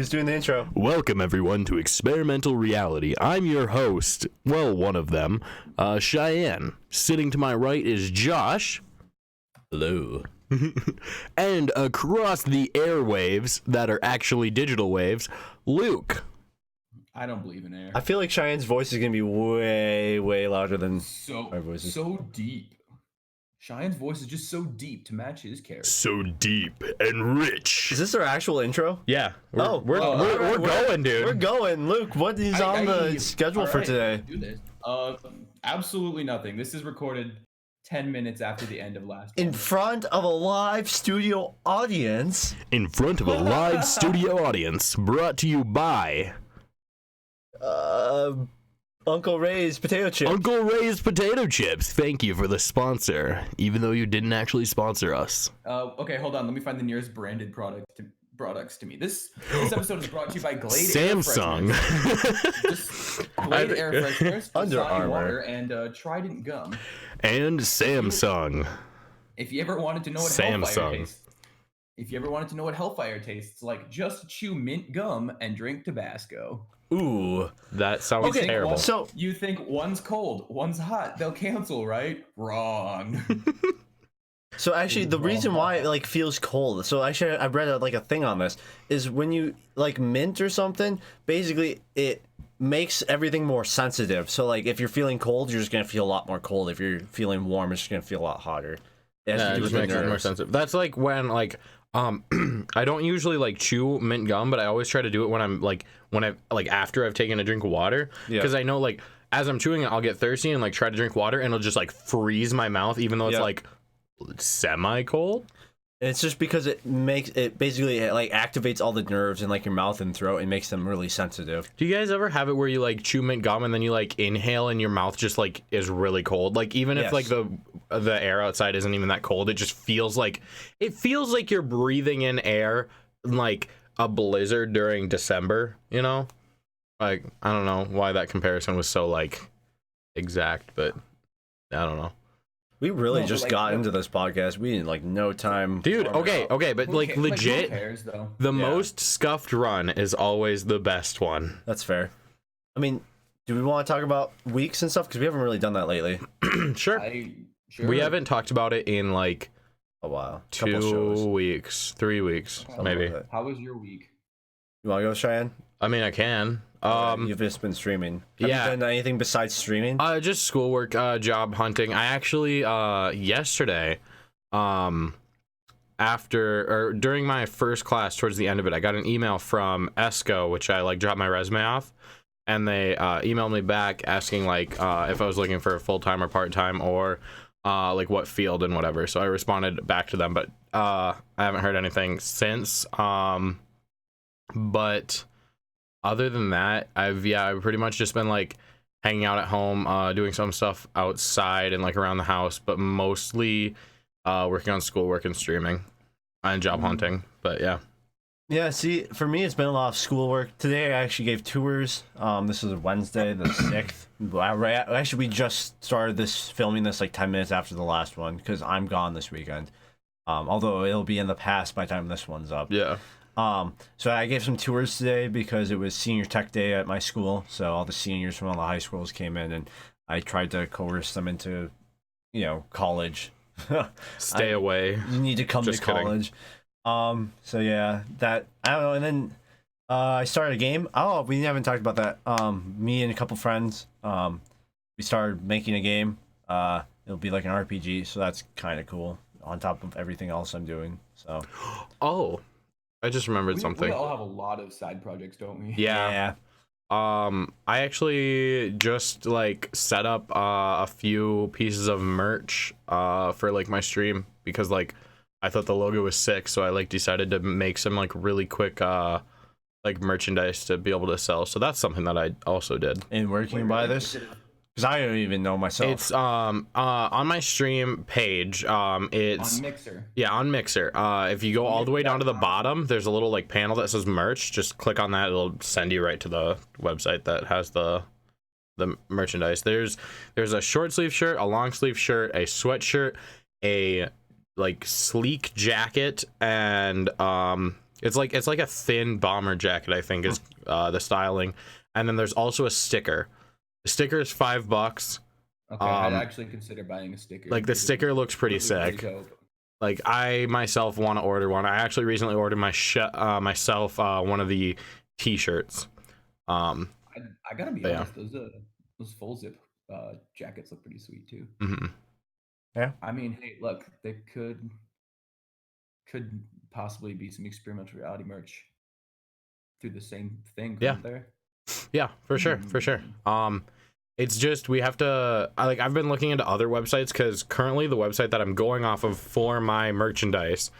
Who's doing the intro? Welcome, everyone, to Experimental Reality. I'm your host, well, one of them, Chayan. Sitting to my right is Josh. Hello. And across the airwaves that are actually digital waves, Luke. I don't believe in air. I feel like Cheyenne's voice is going to be way louder than our voices. So deep. Chayanne's voice is just so deep to match his character. So deep and rich. Is this our actual intro? Yeah. We're going, dude. We're going. Luke, what is on the schedule for today? Do this. Absolutely nothing. This is recorded 10 minutes after the end of last In one. front of a live studio audience. In front of a live studio audience, brought to you by... Uncle Ray's potato chips. Uncle Ray's potato chips. Thank you for the sponsor, even though you didn't actually sponsor us. Okay, hold on. Let me find the nearest branded products to me. This episode is brought to you by Glade Samsung. Air Fresheners. Just Glade Air Fresheners, Under Dasani Armour. water, and Trident gum. And Samsung. If you ever wanted to know what Hellfire tastes, like, just chew mint gum and drink Tabasco. Ooh. That sounds terrible. So You think one's cold, one's hot, they'll cancel, right? Wrong. So actually, the reason why it like feels cold. So actually, I read a thing on this is when you like mint or something. Basically, it makes everything more sensitive. So like, if you're feeling cold, you're just gonna feel a lot more cold. If you're feeling warm, it's just gonna feel a lot hotter. It has to do just with makes the it more nerves. sensitive. That's like when I don't usually like chew mint gum, but I always try to do it when I'm like after I've taken a drink of water, because I know like as I'm chewing it, I'll get thirsty and like try to drink water, and it'll just like freeze my mouth, even though it's like semi cold. It's just because it basically like activates all the nerves in like your mouth and throat and makes them really sensitive. Do you guys ever have it where you like chew mint gum and then you like inhale and your mouth just like is really cold? Like even if like the air outside isn't even that cold, it just feels like you're breathing in air like a blizzard during December, you know? Like I don't know why that comparison was so like exact, but I don't know. We really got into this podcast. We didn't like no time. Dude, okay, but like legit, who cares, though? the most scuffed run is always the best one. That's fair. I mean, do we want to talk about weeks and stuff? Because we haven't really done that lately. Sure. We haven't talked about it in like A while. 2 weeks, 3 weeks, maybe. How was your week? You want to go, Cheyenne? I mean, I can. You've just been streaming. Have you done anything besides streaming? Just schoolwork, job hunting. I actually, yesterday, during my first class, towards the end of it, I got an email from ESCO, which I like dropped my resume off, and they emailed me back asking like if I was looking for a full-time or part-time or like what field and whatever. So I responded back to them, but I haven't heard anything since. But other than that, I've pretty much just been like hanging out at home, doing some stuff outside and like around the house, but mostly working on schoolwork and streaming and job hunting. But Yeah, see, for me, it's been a lot of schoolwork. Today, I actually gave tours. This is Wednesday, the 6th. Actually, we just started filming this like 10 minutes after the last one because I'm gone this weekend. Although it'll be in the past by the time this one's up. yeah. So I gave some tours today because it was senior tech day at my school. So all the seniors from all the high schools came in, and I tried to coerce them into, college. Stay away. You need to come Just to kidding. college. So yeah, that I don't know. And then I started a game. Oh, we haven't talked about that. Me and a couple friends, we started making a game. It'll be like an RPG, so that's kind of cool. On top of everything else I'm doing. So. Oh. I just remembered something. We all have a lot of side projects, don't we? Yeah. I actually just like set up a few pieces of merch for like my stream because like I thought the logo was sick, so I like decided to make some like really quick like merchandise to be able to sell. So that's something that I also did. And where can you buy this? Because I don't even know myself. It's on my stream page. It's on Mixer. Yeah, on Mixer. If you go all the way down to the bottom, there's a little like panel that says merch. Just click on that; it'll send you right to the website that has the merchandise. There's a short sleeve shirt, a long sleeve shirt, a sweatshirt, a like sleek jacket, and It's like a thin bomber jacket, I think is the styling. And then there's also a sticker. The sticker is $5. Okay, I'd actually consider buying a sticker. Like the sticker looks pretty sick. Like I myself want to order one. I actually recently ordered myself one of the t-shirts. I gotta be honest, those full zip jackets look pretty sweet too. Mm-hmm. Yeah. I mean, hey, look, they could possibly be some experimental reality merch through the same thing. Yeah. There. Yeah, for sure. It's just we have to. I've been looking into other websites because currently the website that I'm going off of for my merchandise,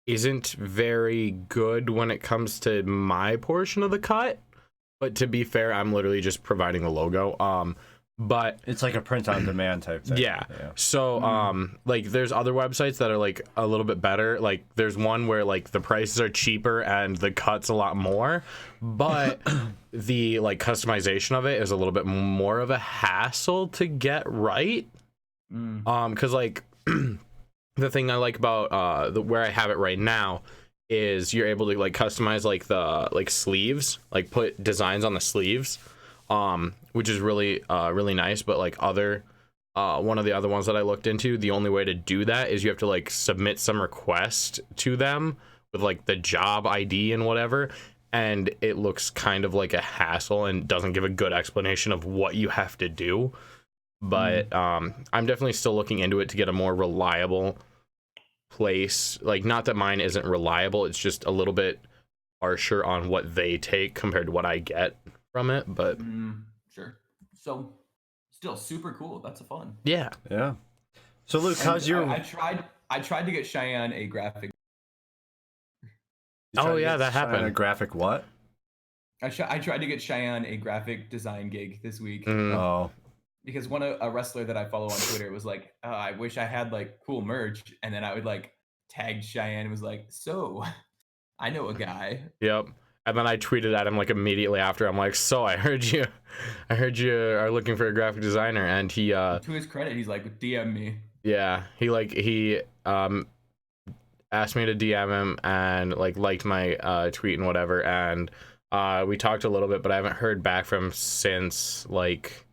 isn't very good when it comes to my portion of the cut. But to be fair, I'm literally just providing the logo. But it's like a print on demand type thing. Yeah. So like there's other websites that are like a little bit better. Like there's one where like the prices are cheaper and the cut's a lot more, but the like customization of it is a little bit more of a hassle to get right. Cuz like the thing I like about where I have it right now is you're able to like customize like the like sleeves, like put designs on the sleeves. Which is really really nice, but like one of the other ones that I looked into, the only way to do that is you have to like submit some request to them with like the job ID and whatever, and it looks kind of like a hassle and doesn't give a good explanation of what you have to do. But I'm definitely still looking into it to get a more reliable place. Like, not that mine isn't reliable, it's just a little bit harsher on what they take compared to what I get from it, but sure. So still super cool. That's a fun. Yeah. So Luke, how's your I tried to get Chayan a graphic. Oh yeah, that happened. A graphic what? I tried to get Chayan a graphic design gig this week. Oh. Because a wrestler that I follow on Twitter was like, I wish I had like cool merch, and then I would like tag Chayan and was like, so I know a guy. Yep. And then I tweeted at him like immediately after. I'm like, so I heard you are looking for a graphic designer, and he to his credit, he's like, DM me. Yeah, he asked me to DM him and like liked my tweet and whatever, and we talked a little bit, but I haven't heard back from him since like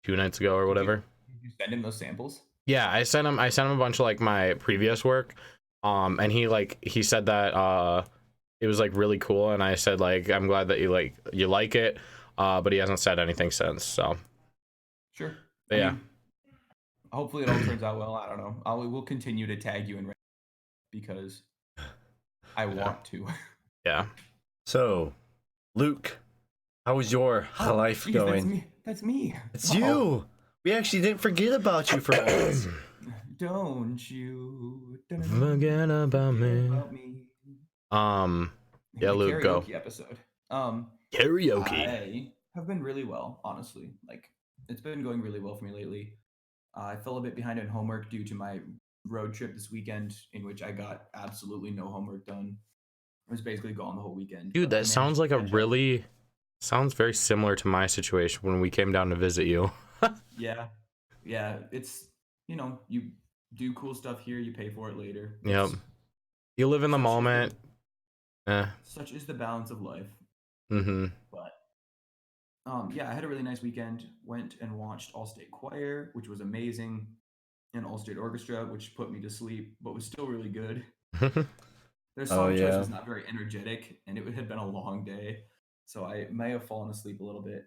2 nights ago or whatever. Did you send him those samples? Yeah, I sent him a bunch of like my previous work, and he said that it was like really cool, and I said like I'm glad that you like it, but he hasn't said anything since. So sure. But yeah. Hopefully it all turns out well. I don't know. We'll continue to tag you in because I want to. Yeah. So, Luke, how is your life going? That's me. It's you. We actually didn't forget about you for once. Don't you forget about me. Yeah, Luke, go. Episode. Karaoke. I have been really well, honestly. Like, it's been going really well for me lately. I fell a bit behind in homework due to my road trip this weekend, in which I got absolutely no homework done. I was basically gone the whole weekend. Dude, that sounds like sounds very similar to my situation when we came down to visit you. Yeah. It's, you do cool stuff here, you pay for it later. Yep. You live in the moment. Such is the balance of life. Mm-hmm. But yeah, I had a really nice weekend. Went and watched All State Choir, which was amazing, and All State Orchestra, which put me to sleep, but was still really good. Their song choice was not very energetic, and it had been a long day, so I may have fallen asleep a little bit.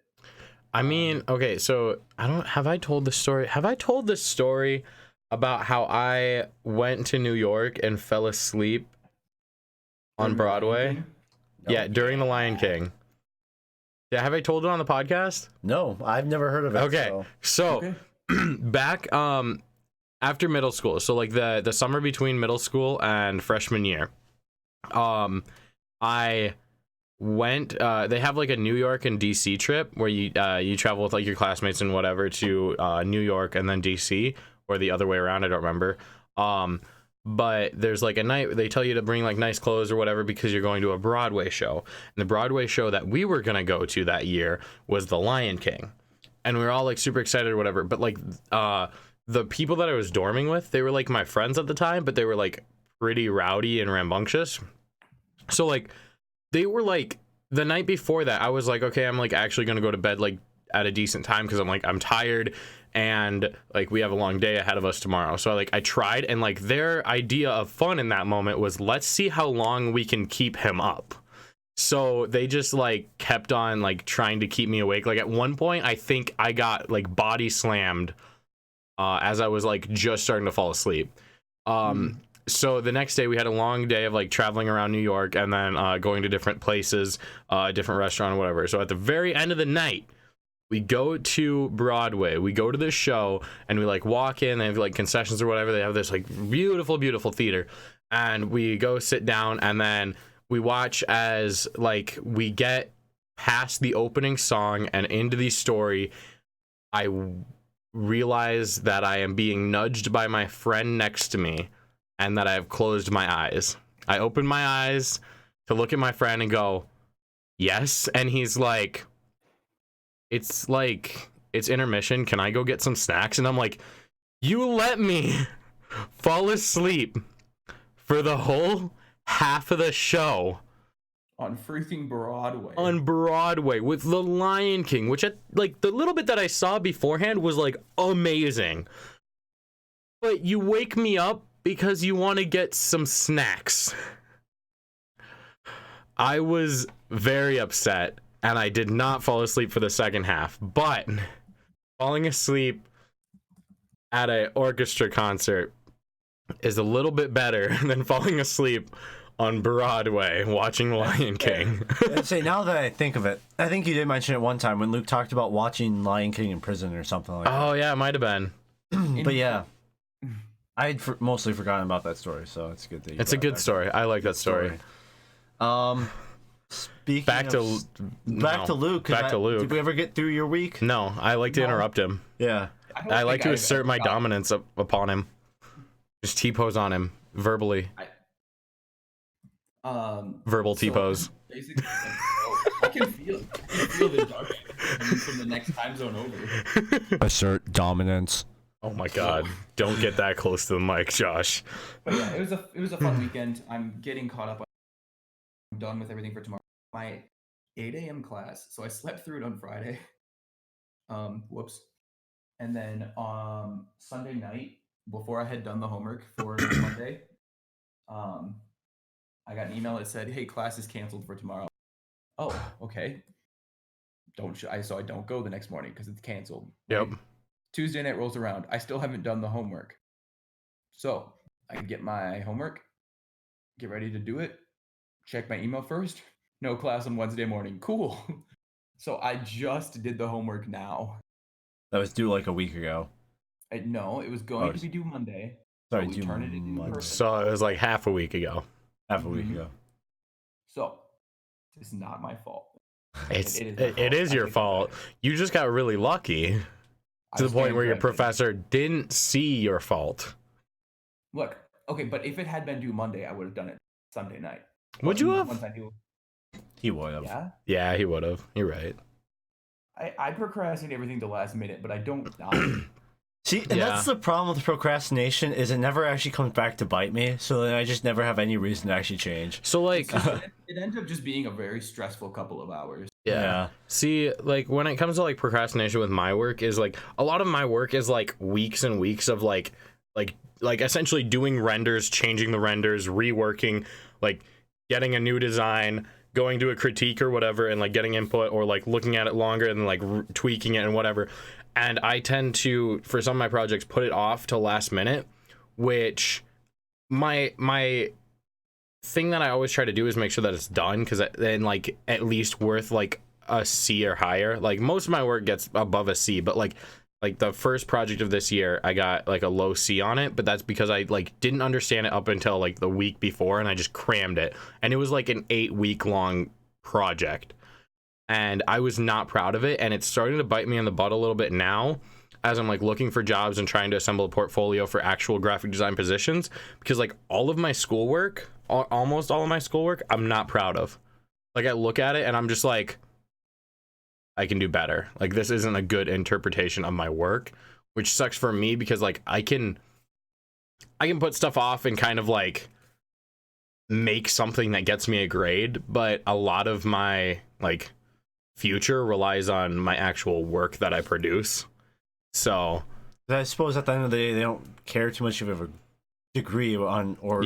I mean, okay, so have I told this story? Have I told this story about how I went to New York and fell asleep on Broadway? Yeah, during The Lion King. Yeah, have I told it on the podcast? No, I've never heard of it. Okay, so back after middle school, so like the summer between middle school and freshman year, I went. They have like a New York and DC trip where you travel with like your classmates and whatever to New York and then DC, or the other way around. I don't remember. But there's like a night they tell you to bring like nice clothes or whatever because you're going to a Broadway show. And the Broadway show that we were gonna go to that year was The Lion King, and we were all like super excited or whatever. But like the people that I was dorming with, they were like my friends at the time, but they were like pretty rowdy and rambunctious. So like they were like the night before that, I was like, okay, I'm like actually gonna go to bed like at a decent time because I'm like I'm tired and like we have a long day ahead of us tomorrow. So like I tried, and like their idea of fun in that moment was, let's see how long we can keep him up. So they just like kept on like trying to keep me awake. Like at one point I think I got like body slammed as I was like just starting to fall asleep. So the next day we had a long day of like traveling around New York and then going to different places, different restaurant or whatever. So at the very end of the night, we go to Broadway, we go to this show, and we like walk in, they have like concessions or whatever. They have this like beautiful, beautiful theater, and we go sit down, and then we watch as like we get past the opening song and into the story. I realize that I am being nudged by my friend next to me and that I have closed my eyes. I open my eyes to look at my friend and go, yes. And he's like, it's intermission. Can I go get some snacks? And I'm like, you let me fall asleep for the whole half of the show on freaking Broadway. On Broadway with The Lion King, which like the little bit that I saw beforehand was like amazing. But you wake me up because you want to get some snacks. I was very upset, and I did not fall asleep for the second half. But falling asleep at an orchestra concert is a little bit better than falling asleep on Broadway watching Lion King. I'd say, now that I think of it, I think you did mention it one time when Luke talked about watching Lion King in prison or something like that. Oh, yeah, it might have been. But yeah, I had mostly forgotten about that story, so it's good that you It's a good story. I like that story. Speaking back to Luke. Back to Luke. Did we ever get through your week? No, I like to interrupt him. Yeah. I like to assert my dominance upon him. Just T-pose on him, verbally. Verbal T-pose. Basically, I can feel the dark from the next time zone over. Assert dominance. Oh my god. Don't get that close to the mic, Josh. But yeah, it was a fun weekend. I'm getting caught up. I'm done with everything for tomorrow. My 8 a.m. class, so I slept through it on Friday. Whoops. And then Sunday night, before I had done the homework for Monday, I got an email that said, "Hey, class is canceled for tomorrow." Oh, okay. So I don't go the next morning because it's canceled. Yep. Tuesday night rolls around. I still haven't done the homework. So I get my homework, get ready to do it, check my email first. No class on Wednesday morning. Cool. So I just did the homework now. That was due like a week ago. No, it was going to be due Monday. Sorry, we turned it into Monday. So it was like half a week ago. Half a week ago. So it's not my fault. It is your fault. You just got really lucky to the point where your professor didn't see your fault. Look, okay, but if it had been due Monday, I would have done it Sunday night. Would you have? Once I knew. He would have. Yeah? Yeah, he would have. You're right. I procrastinate everything to last minute, but I don't die. See, and that's the problem with procrastination, is it never actually comes back to bite me, so then I just never have any reason to actually change. So like it ends up just being a very stressful couple of hours. Yeah. See, like when it comes to like procrastination with my work, is like a lot of my work is like weeks and weeks of like essentially doing renders, changing the renders, reworking, like getting a new design, going to a critique or whatever, and like getting input, or like looking at it longer and like tweaking it and whatever. And I tend to, for some of my projects, put it off till last minute, which my thing that I always try to do is make sure that it's done, because then like at least worth like a C or higher. Like most of my work gets above a C, but like the first project of this year, I got like a low C on it, but that's because I like didn't understand it up until like the week before, and I just crammed it, and it was like an 8-week long project. And I was not proud of it, and it's starting to bite me in the butt a little bit now as I'm like looking for jobs and trying to assemble a portfolio for actual graphic design positions, because like all of my schoolwork, almost all of my schoolwork, I'm not proud of. Like I look at it and I'm just like, I can do better. Like this isn't a good interpretation of my work, which sucks for me, because like I can put stuff off and kind of like make something that gets me a grade, but a lot of my like future relies on my actual work that I produce. So I suppose at the end of the day, they don't care too much of a degree on, or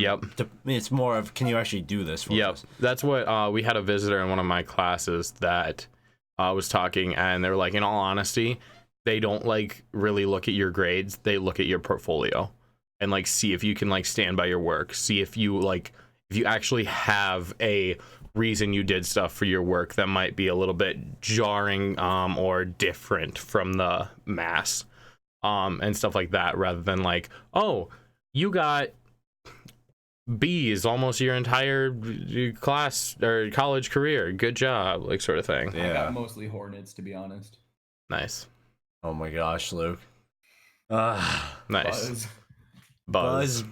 it's more of, can you actually do this for us? That's what we had a visitor in one of my classes that was talking, and they were like, in all honesty, they don't like really look at your grades, they look at your portfolio and like see if you can like stand by your work, see if you actually have a reason you did stuff for your work that might be a little bit jarring or different from the mass and stuff like that, rather than like, oh, you got B's almost your entire class or college career, good job, like sort of thing. I got mostly Hornets, to be honest. Nice. Oh my gosh, Luke. Nice. Buzz.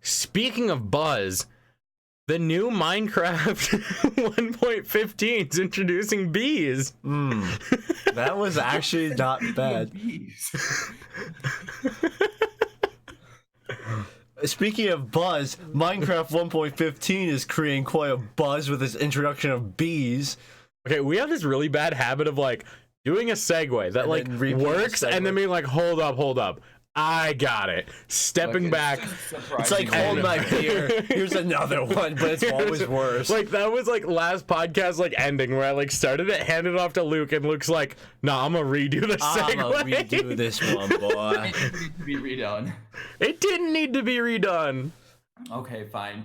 Speaking of buzz, the new Minecraft 1.15 is introducing bees. That was actually not bad. Speaking of buzz, Minecraft 1.15 is creating quite a buzz with its introduction of bees. Okay, we have this really bad habit of like doing a segue that like works and then being like, hold up. I got it. Stepping back. It's like, hold my beer. Here's another one, but it's always worse. Like, that was like last podcast, like ending where I like started it, handed it off to Luke, and Luke's like, nah, I'm gonna redo the segue. I'm gonna redo this one, boy. It needs to be redone. It didn't need to be redone. Okay, fine.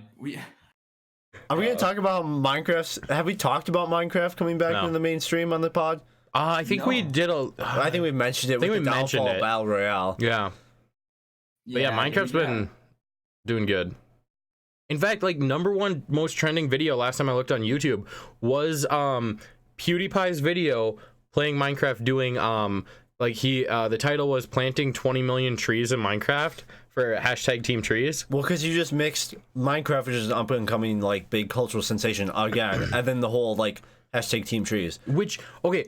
Are we gonna talk about Minecraft? Have we talked about Minecraft coming back into the mainstream on the pod? I think we did I think we mentioned it with the downfall of Battle Royale. Yeah. But yeah, Minecraft's been doing good. In fact, like #1 most trending video last time I looked on YouTube was PewDiePie's video playing Minecraft, doing the title was planting 20 million trees in Minecraft for #TeamTrees. Well, because you just mixed Minecraft, which is an up and coming like big cultural sensation again, and then the whole like #TeamTrees. Which, okay,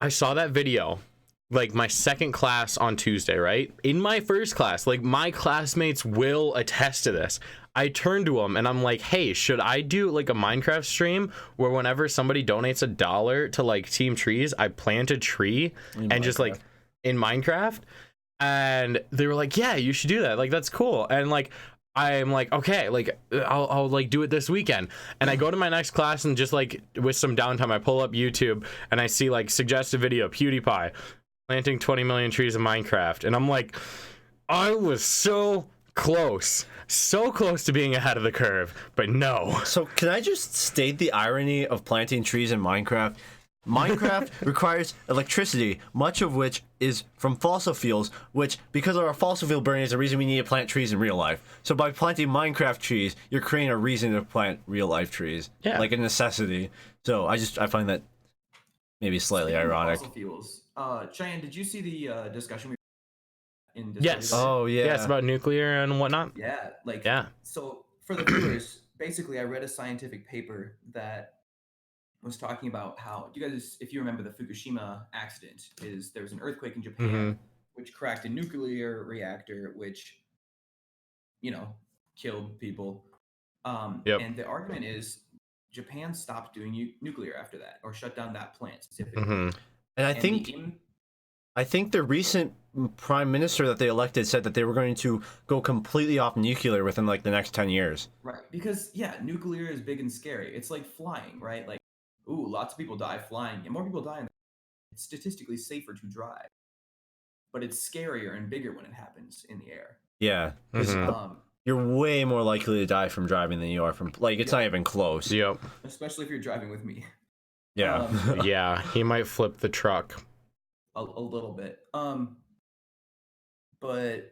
I saw that video, like my second class on Tuesday, right? In my first class, like my classmates will attest to this. I turned to them and I'm like, hey, should I do like a Minecraft stream where whenever somebody donates $1 to like Team Trees, I plant a tree and just like in Minecraft? And they were like, yeah, you should do that. Like, that's cool. And like, I'm like, okay, like I'll like do it this weekend. And I go to my next class and just like with some downtime, I pull up YouTube and I see like suggested video, PewDiePie planting 20 million trees in Minecraft. And I'm like, I was so close to being ahead of the curve, but no. So can I just state the irony of planting trees in Minecraft? Minecraft requires electricity, much of which is from fossil fuels, which, because of our fossil fuel burning, is the reason we need to plant trees in real life. So by planting Minecraft trees, you're creating a reason to plant real life trees. Yeah. Like a necessity. So I find that maybe slightly ironic. Fossil fuels. Chayan, did you see the discussion in Discord? Yes. Oh, yeah. Yes, about nuclear and whatnot. Yeah, like, yeah. So for the viewers, basically I read a scientific paper that was talking about how, you guys, if you remember the Fukushima accident, there was an earthquake in Japan, which cracked a nuclear reactor, which, killed people. And the argument is Japan stopped doing nuclear after that, or shut down that plant specifically. And I think the recent prime minister that they elected said that they were going to go completely off nuclear within like the next 10 years. Right, because nuclear is big and scary. It's like flying, right? Like, ooh, lots of people die flying, and more people die. It's statistically safer to drive, but it's scarier and bigger when it happens in the air. Yeah, you're way more likely to die from driving than you are from it's not even close. Yep. Especially if you're driving with me. Yeah. Yeah, he might flip the truck. A little bit. But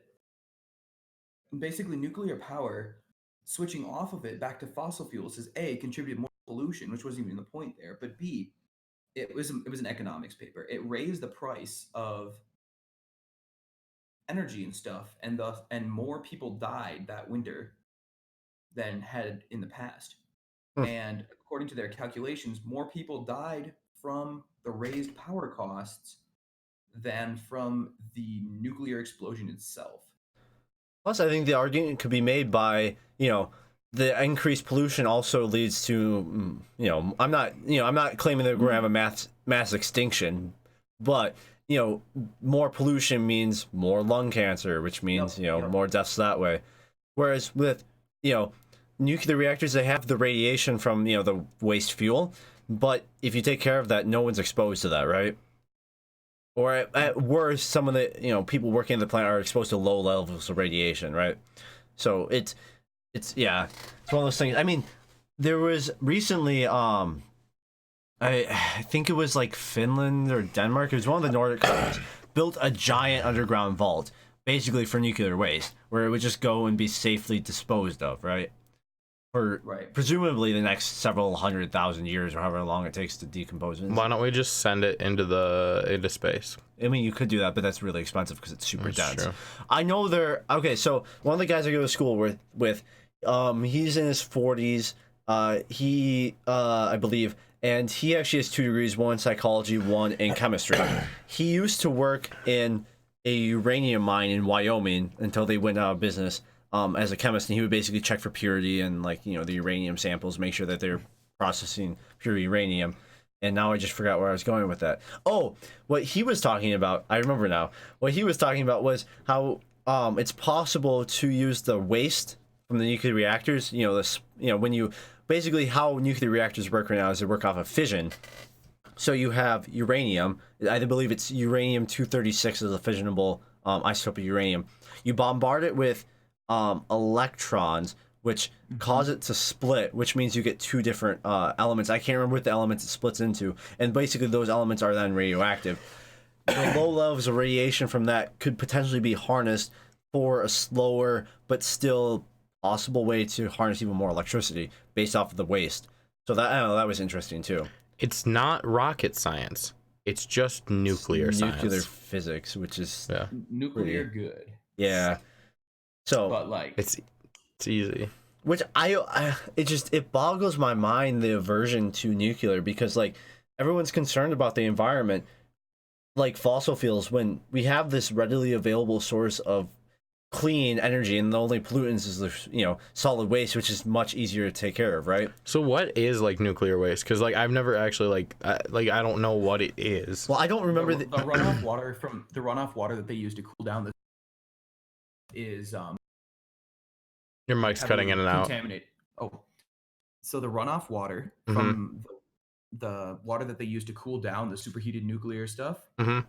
basically nuclear power, switching off of it back to fossil fuels has A, contributed more pollution, which wasn't even the point there, but B, it was an economics paper. It raised the price of energy and stuff, and more people died that winter than had in the past. And according to their calculations, more people died from the raised power costs than from the nuclear explosion itself. Plus, I think the argument could be made by, the increased pollution also leads to, I'm not claiming that we're gonna have a mass extinction, but more pollution means more lung cancer, which means more deaths that way. Whereas with nuclear reactors, they have the radiation from the waste fuel, but if you take care of that, no one's exposed to that, right? Or at worst, some of the people working in the plant are exposed to low levels of radiation, right? So it's one of those things. I mean, there was recently I think it was like Finland or Denmark. It was one of the Nordic countries built a giant underground vault, basically for nuclear waste, where it would just go and be safely disposed of, right? For presumably the next several 100,000 years, or however long it takes to decompose it. Why don't we just send it into space? I mean, you could do that, but that's really expensive because it's super dense. True. I know okay. So one of the guys I go to school with, he's in his 40s. I believe, and he actually has 2 degrees, one in psychology, one in chemistry. He used to work in a uranium mine in Wyoming until they went out of business. As a chemist, and he would basically check for purity and the uranium samples, make sure that they're processing pure uranium. And now I just forgot where I was going with that. Oh, what he was talking about, I remember now. What he was talking about was how it's possible to use the waste from the nuclear reactors. When you basically how nuclear reactors work right now is they work off of fission. So you have uranium. I believe it's uranium-236 is a fissionable isotope of uranium. You bombard it with electrons, which cause it to split, which means you get 2 different elements. I can't remember what the elements it splits into, and basically those elements are then radioactive. The low levels of radiation from that could potentially be harnessed for a slower but still possible way to harness even more electricity based off of the waste. So that was interesting too. It's not rocket science. It's just nuclear science. Nuclear physics, which is nuclear good. Yeah. So, but it's easy. Which it boggles my mind, the aversion to nuclear, because everyone's concerned about the environment, like fossil fuels, when we have this readily available source of clean energy, and the only pollutants is the solid waste, which is much easier to take care of, right? So what is nuclear waste? Because I've never actually I don't know what it is. Well, I don't remember the runoff water from the runoff water that they use to cool down is your mic's cutting in and out. So the runoff water from the water that they use to cool down the superheated nuclear stuff is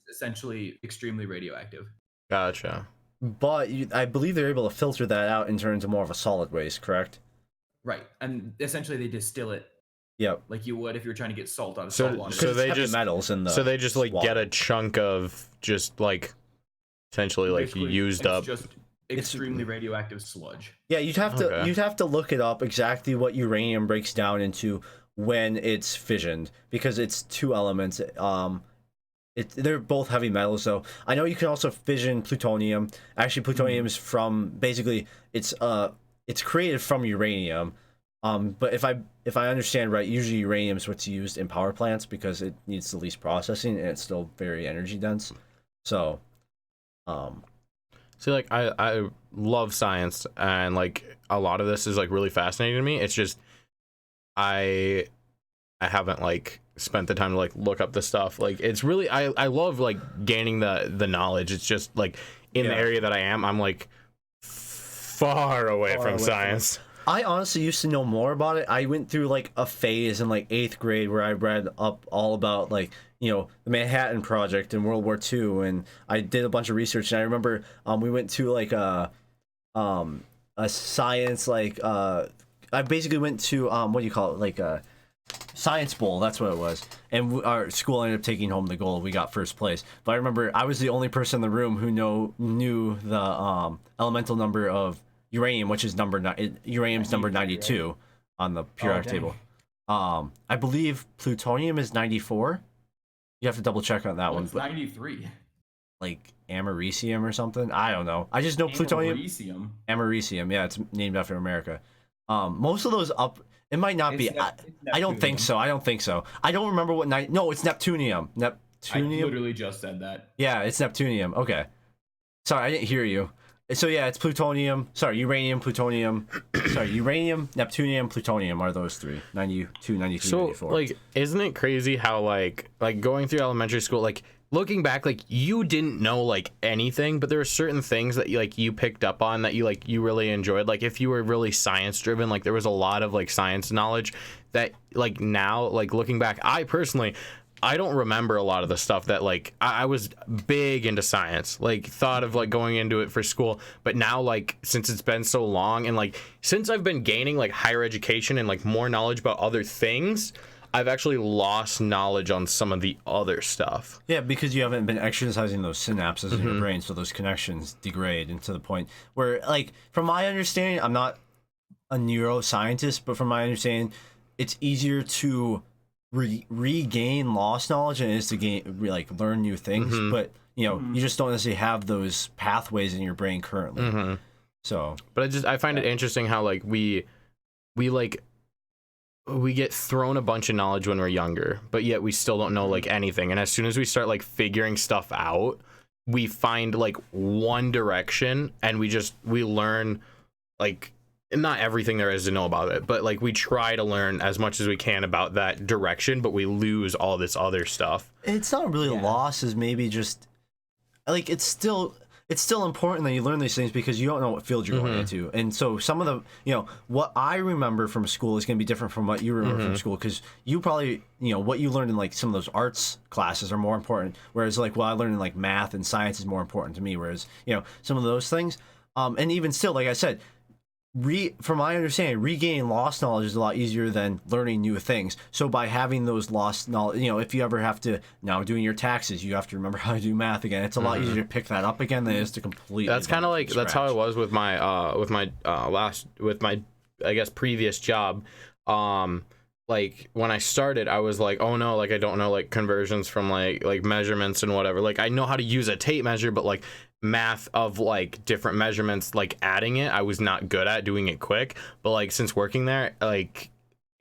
essentially extremely radioactive. Gotcha. But I believe they're able to filter that out and turn into more of a solid waste, correct? Right, and essentially they distill it. Yep. Like you would if you were trying to get salt out of salt water. So they just metals in the. So they just water. Get a chunk of just essentially basically, used up. Just extremely radioactive sludge. Yeah, you'd have to look it up exactly what uranium breaks down into when it's fissioned, because it's 2 elements. They're both heavy metals, so I know you can also fission plutonium. Actually, plutonium is from basically it's created from uranium. But if I understand right, usually uranium is what's used in power plants because it needs the least processing and it's still very energy dense. So, see, I love science, and a lot of this is really fascinating to me. It's just I haven't spent the time to look up the stuff. It's really I love gaining the knowledge. It's just in the area that I am, I'm far away from science. I honestly used to know more about it. I went through a phase in 8th grade where I read up all about the Manhattan Project in World War II, and I did a bunch of research. And I remember we went to a science I basically went to what do you call it, a Science Bowl. That's what it was. And our school ended up taking home the gold. We got 1st place. But I remember I was the only person in the room who knew the elemental number of uranium, which is uranium's number 92 on the periodic table. I believe plutonium is 94. You have to double check on that one. It's 93. Americium or something. I don't know. I just know plutonium. Americium. Yeah, it's named after America. Most of those it might not be. I don't think so. I don't remember what no, it's Neptunium. I literally just said that. Yeah, it's Neptunium. Okay. Sorry, I didn't hear you. So yeah, it's plutonium. Sorry, uranium, plutonium. Sorry, uranium, neptunium, plutonium are those three. 92, 93, So 94. like, isn't it crazy how like going through elementary school, like looking back, like you didn't know like anything, but there were certain things that you picked up on that you really enjoyed. Like if you were really science driven, like there was a lot of like science knowledge that like now, like looking back, I don't remember a lot of the stuff that like I was big into science, like thought of like going into it for school. But now, like, since it's been so long and like since I've been gaining like higher education and like more knowledge about other things, I've actually lost knowledge on some of the other stuff. Yeah, because you haven't been exercising those synapses in your brain, so those connections degrade, and to the point where, like, from my understanding, I'm not a neuroscientist, but from my understanding, it's easier to regain lost knowledge than it is to learn new things. But you know, you just don't necessarily have those pathways in your brain currently. So, but I find it interesting how like we get thrown a bunch of knowledge when we're younger, but yet we still don't know like anything. And as soon as we start like figuring stuff out, we find like one direction and we learn like not everything there is to know about it, but like we try to learn as much as we can about that direction, but we lose all this other stuff. It's not really a loss, as maybe just like it's still important that you learn these things because you don't know what field you're going into. And so some of the, you know, what I remember from school is going to be different from what you remember from school, because you probably, you know, what you learned in like some of those arts classes are more important, whereas like what I learned in like math and science is more important to me, whereas, you know, some of those things, and even still, like I said, from my understanding, regaining lost knowledge is a lot easier than learning new things. So by having those lost knowledge, you know, if you ever have to, now doing your taxes, you have to remember how to do math again. It's a lot easier to pick that up again than it is to completely. That's kind of like, that's how I was with my I guess previous job. Like when I started, I was like, oh no, like I don't know like conversions from like measurements and whatever. Like I know how to use a tape measure, but like math of like different measurements, like adding it, I was not good at doing it quick. But like since working there, like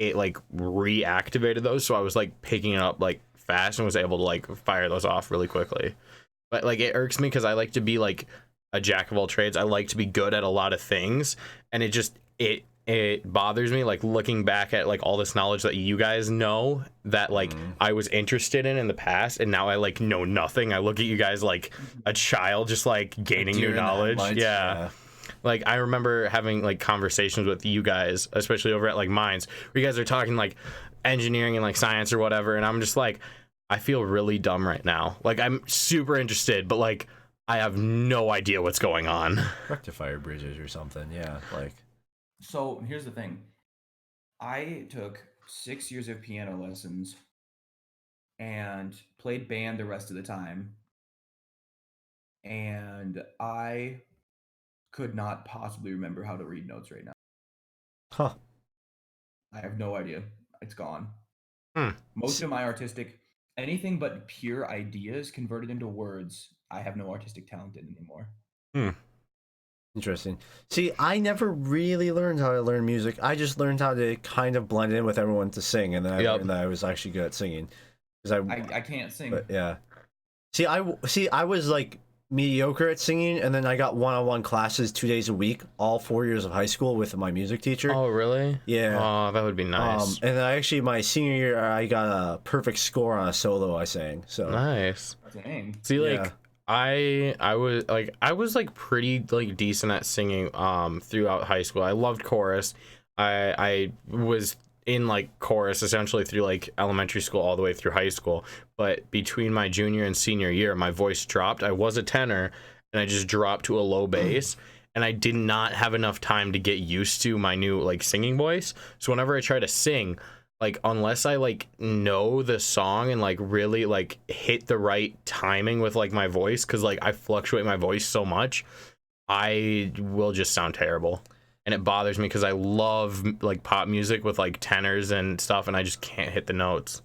it like reactivated those, so I was like picking it up like fast and was able to like fire those off really quickly. But like it irks me because I like to be like a jack of all trades. I like to be good at a lot of things, and it bothers me like looking back at like all this knowledge that you guys know that like I was interested in the past, and now I like know nothing. I look at you guys like a child just like gaining new knowledge. Yeah. Like I remember having like conversations with you guys, especially over at like Minds, where you guys are talking like engineering and like science or whatever, and I'm just like, I feel really dumb right now. Like I'm super interested, but like I have no idea what's going on. Rectifier bridges or something, yeah, like. So here's the thing. I took 6 years of piano lessons and played band the rest of the time. And I could not possibly remember how to read notes right now. Huh. I have no idea. It's gone. Hmm. Most of my anything but pure ideas converted into words, I have no artistic talent in anymore. Interesting. See, I never really learned how to learn music. I just learned how to kind of blend in with everyone to sing, and then I learned that I was actually good at singing. Because I can't sing. But yeah. See, I was like mediocre at singing, and then I got one-on-one classes 2 days a week, all 4 years of high school with my music teacher. Oh, really? Yeah. Oh, that would be nice. And then actually my senior year, I got a perfect score on a solo I sang. So nice. Dang. See, like. I was like pretty like decent at singing throughout high school. I loved chorus. I was in like chorus essentially through like elementary school all the way through high school. But between my junior and senior year, my voice dropped. I was a tenor and I just dropped to a low bass. And I did not have enough time to get used to my new like singing voice. So whenever I try to sing, like unless I like know the song and like really like hit the right timing with like my voice, because like I fluctuate my voice so much, I will just sound terrible. And it bothers me because I love like pop music with like tenors and stuff, and I just can't hit the notes.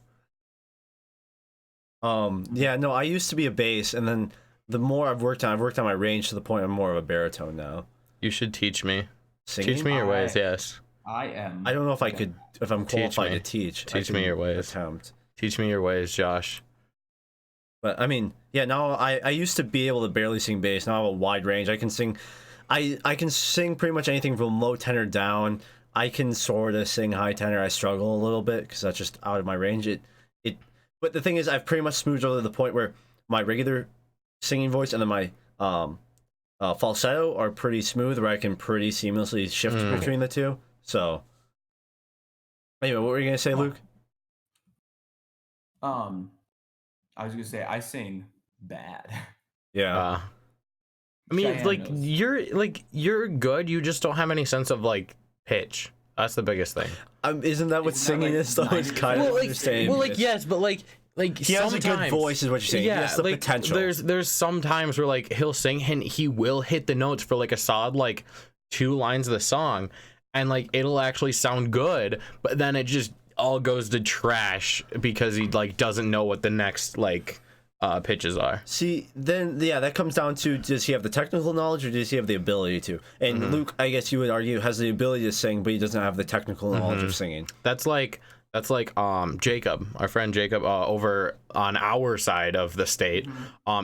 Yeah, no, I used to be a bass, and then the more I've worked on my range to the point I'm more of a baritone now. You should teach me. Singing? Teach me your ways, yes. I am. I don't know if I could, if I'm qualified to teach. Teach me your ways. Attempt. Teach me your ways, Josh. But I mean, yeah, now I used to be able to barely sing bass. Now I have a wide range. I can sing I can sing pretty much anything from low tenor down. I can sort of sing high tenor. I struggle a little bit because that's just out of my range. But the thing is, I've pretty much smoothed over to the point where my regular singing voice and then my falsetto are pretty smooth, where I can pretty seamlessly shift between the two. So, anyway, what were you gonna say, Luke? I was gonna say I sing bad. Yeah. I mean, Chayan you're good. You just don't have any sense of like pitch. That's the biggest thing. Isn't that what Isn't that, singing like, is? Though it's kind of understanding. Well, like yes, but like he has a good voice, is what you're saying. Yeah, he has the like, potential. There's some times where like he'll sing and he will hit the notes for like a solid like 2 lines of the song, and like it'll actually sound good, but then it just all goes to trash because he like doesn't know what the next like pitches are. See, then yeah, that comes down to, does he have the technical knowledge or does he have the ability to? And Luke, I guess you would argue, has the ability to sing, but he doesn't have the technical knowledge of singing. That's like Jacob, our friend Jacob, over on our side of the state.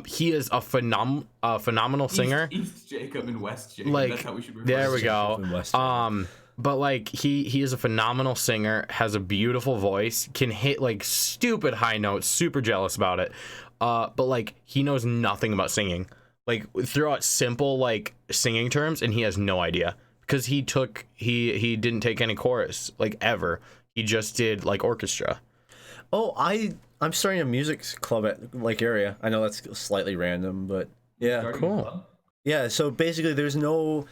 He is a phenomenal singer. East Jacob and West Jacob. Like, that's how we should refer there to we it. go. But like he is a phenomenal singer, has a beautiful voice, can hit like stupid high notes, super jealous about it. But like he knows nothing about singing. Like throw out simple like singing terms and he has no idea, because he didn't take any chorus like ever. He just did like orchestra. Oh, I'm starting a music club at Lake Area. I know that's slightly random, but yeah, Starting cool. a club? yeah. So basically, there's one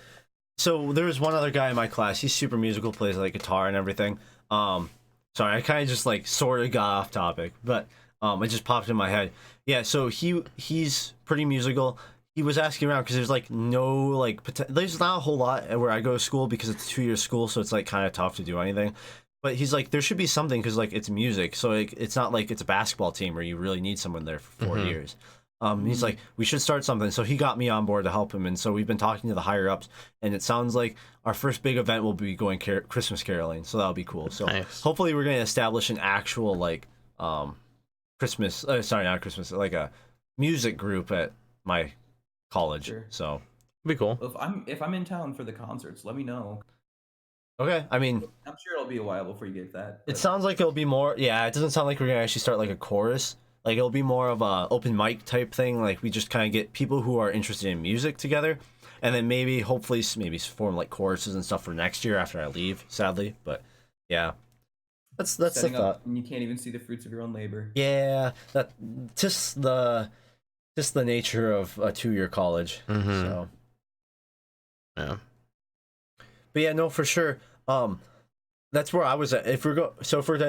other guy in my class. He's super musical, plays like guitar and everything. Sorry, I kind of just like sort of got off topic, but it just popped in my head. Yeah, so he's pretty musical. He was asking around because there's like no like there's not a whole lot where I go to school because it's a 2-year school, so it's like kind of tough to do anything. But he's like, there should be something because like it's music, so like, it's not like it's a basketball team where you really need someone there for 4 years. He's like, we should start something. So he got me on board to help him, and so we've been talking to the higher ups, and it sounds like our first big event will be going Christmas caroling, so that'll be cool. So nice. Hopefully we're going to establish an actual like Christmas, sorry, not Christmas, like a music group at my college. Sure. So Be cool. Well, if I'm in town for the concerts, let me know. okay, I mean, I'm sure it'll be a while before you get that. it sounds like it'll be more. Yeah, it doesn't sound like we're gonna actually start like a chorus. Like it'll be more of a open mic type thing. Like we just kind of get people who are interested in music together, and then hopefully form like choruses and stuff for next year after I leave. Sadly, but yeah, that's the setting thought. up, and you can't even see the fruits of your own labor. Yeah, that just the nature of a 2-year college. So Yeah. but yeah, no, for sure. That's where I was at. If we're going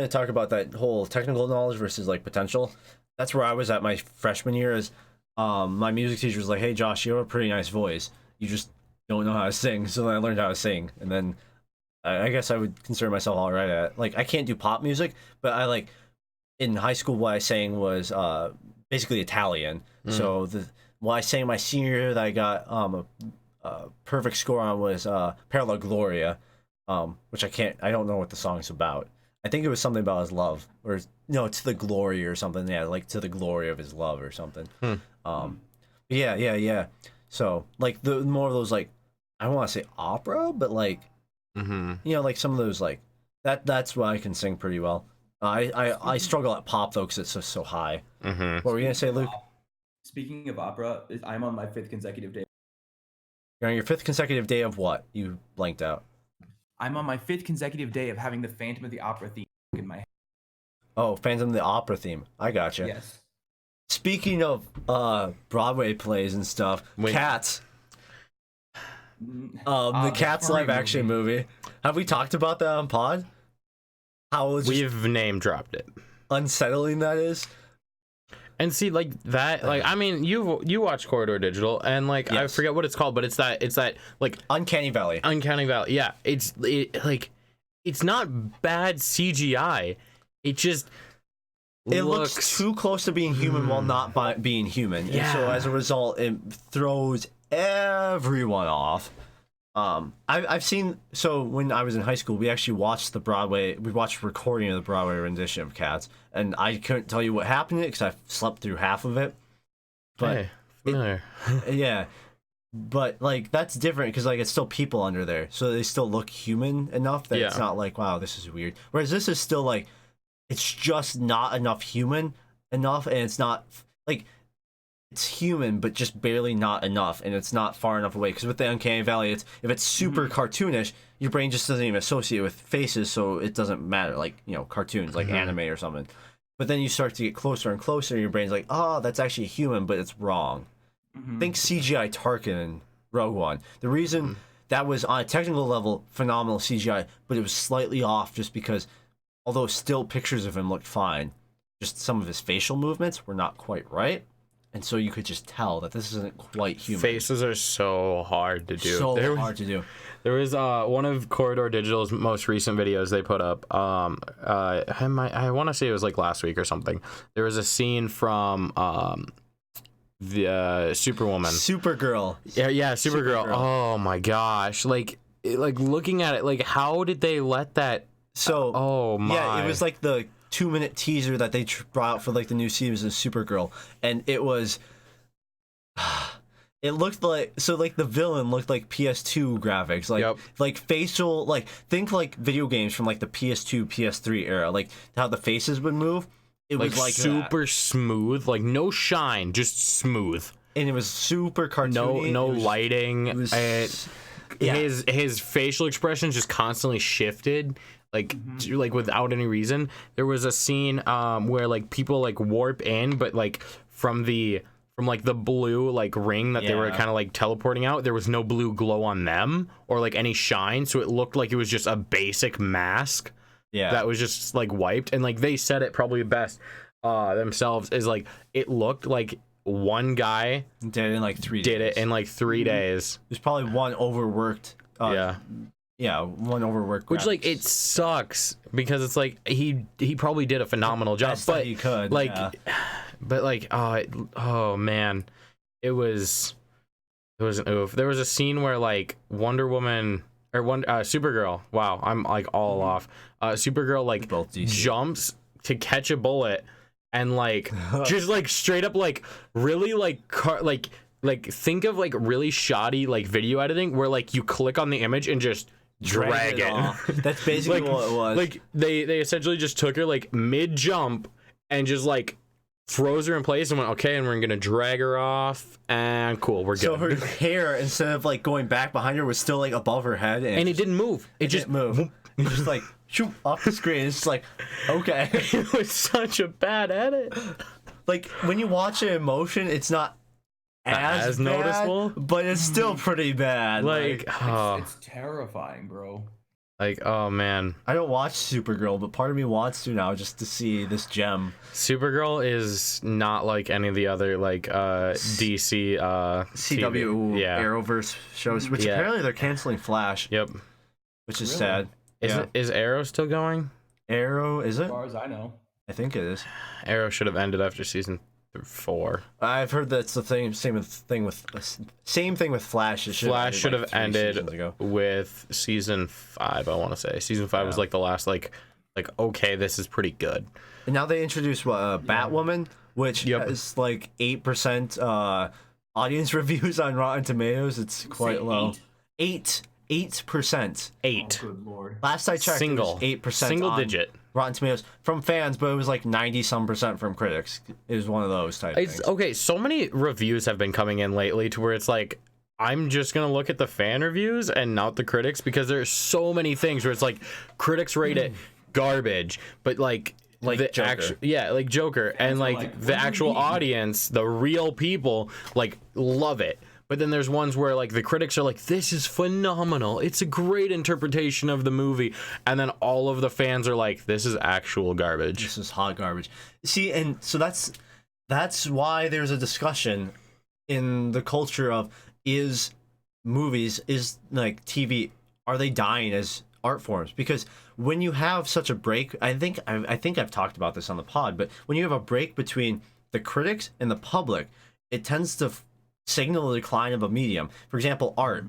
to talk about that whole technical knowledge versus like potential, that's where I was at my freshman year. Is my music teacher was like, "Hey, Josh, you have a pretty nice voice. You just don't know how to sing." So then I learned how to sing, and then I guess I would consider myself all right at it. Like I can't do pop music, but I like in high school what I sang was basically Italian. So what I sang my senior year that I got a perfect score on was Per la Gloria. Which I don't know what the song's about. I think it was something about his love, or no, to the glory or something. Yeah, like to the glory of his love or something. Yeah. So like the more of those like, I don't want to say opera, but like, like some of those like that's why I can sing pretty well. I struggle at pop though because it's just so high. What were you gonna say, Luke? Speaking of opera, I'm on my 5th consecutive day. You're on your 5th consecutive day of what? You blanked out. I'm on my 5th consecutive day of having the Phantom of the Opera theme in my head. Oh, Phantom of the Opera theme. I gotcha. Yes. Speaking of Broadway plays and stuff, Cats. The Cats live action movie. Have we talked about that on pod? How we've name dropped it. Unsettling that is. And see, like that, like I mean, you watch Corridor Digital, and like yes. I forget what it's called, but it's that like Uncanny Valley. Yeah, it's not bad CGI. It looks too close to being human while not being human. Yeah. And so as a result, it throws everyone off. I've seen, so when I was in high school, we actually watched we watched a recording of the Broadway rendition of Cats, and I couldn't tell you what happened in it because I slept through half of it. But familiar. yeah, But like that's different because like it's still people under there, so they still look human enough that it's not like, wow, this is weird. Whereas this is still like, it's just not enough human enough, and it's not like, it's human but just barely not enough, and it's not far enough away. Because with the Uncanny Valley, it's if it's super cartoonish, your brain just doesn't even associate with faces, so it doesn't matter. Like, you know, cartoons like anime or something. But then you start to get closer and closer, and your brain's like, oh, that's actually a human, but it's wrong. Think CGI Tarkin in Rogue One. The reason that was on a technical level phenomenal CGI, but it was slightly off just because, although still pictures of him looked fine, just some of his facial movements were not quite right, and so you could just tell that this isn't quite human. Faces are so hard to do. Hard to do. There was one of Corridor Digital's most recent videos they put up. I want to say it was like last week or something. There was a scene from the Superwoman, Supergirl. Yeah, Supergirl. Oh my gosh, like looking at it, like how did they let that? So oh my, yeah, it was like the 2-minute teaser that they brought out for like the new season of Supergirl, and it was. It looked like, so like the villain looked like PS2 graphics, like like facial, like think like video games from like the PS2, PS3 era, like how the faces would move. It was like super smooth, like no shine, just smooth. And it was super cartoony. No lighting. His facial expressions just constantly shifted, like like without any reason. There was a scene where like people like warp in, but like from like the blue like ring that they were kind of like teleporting out, there was no blue glow on them or like any shine, so it looked like it was just a basic mask. Yeah, that was just like wiped, and like they said it probably best themselves is like it looked like one guy did it in like 3 days. There's probably one overworked. One overworked. Which like it sucks because it's like he probably did a phenomenal job, but he could like, but like oh man, it was an oof. There was a scene where like Wonder Woman. Or Supergirl. Wow, I'm like all off. Supergirl like jumps to catch a bullet and like just like straight up like really like think of like really shoddy like video editing where like you click on the image and just drag it. That's basically like, what it was. Like they essentially just took her like mid jump and just like froze her in place and went, okay, and we're gonna drag her off, and cool, we're good. So her hair, instead of like going back behind her, was still like above her head, and it didn't move. It just moved. It just like shoot off the screen. It's just like, okay. It was such a bad edit. Like when you watch it in motion, it's not as bad, noticeable, but it's still pretty bad. Like it's terrifying, bro. Like, oh man, I don't watch Supergirl, but part of me wants to now just to see this gem. Supergirl is not like any of the other like DC CW Arrowverse shows, which apparently they're canceling Flash. Yep, which is sad. Is Arrow still going? Arrow, is it? As far as I know, I think it is. Arrow should have ended after season 4. I've heard that's the thing. Same thing with Flash. Flash should have ended with season 5. I want to say season 5 was like the last like okay, this is pretty good. And now they introduced Batwoman, which has like 8% audience reviews on Rotten Tomatoes. It's quite low. 8%. 8%. Oh, good lord. Last I checked, it was 8%. Single digit. Rotten Tomatoes from fans, but it was like 90% from critics. It was one of those type things. Okay, so many reviews have been coming in lately to where it's like, I'm just gonna look at the fan reviews and not the critics, because there's so many things where it's like critics rate it garbage, but like the Joker. like Joker, and like the actual audience, the real people, like love it. But then there's ones where like the critics are like, this is phenomenal, it's a great interpretation of the movie, and then all of the fans are like, this is actual garbage. This is hot garbage. See, and so that's why there's a discussion in the culture of, is movies, is like TV, are they dying as art forms? Because when you have such a break, I think I've talked about this on the pod, but when you have a break between the critics and the public, it tends to signal the decline of a medium. For example, art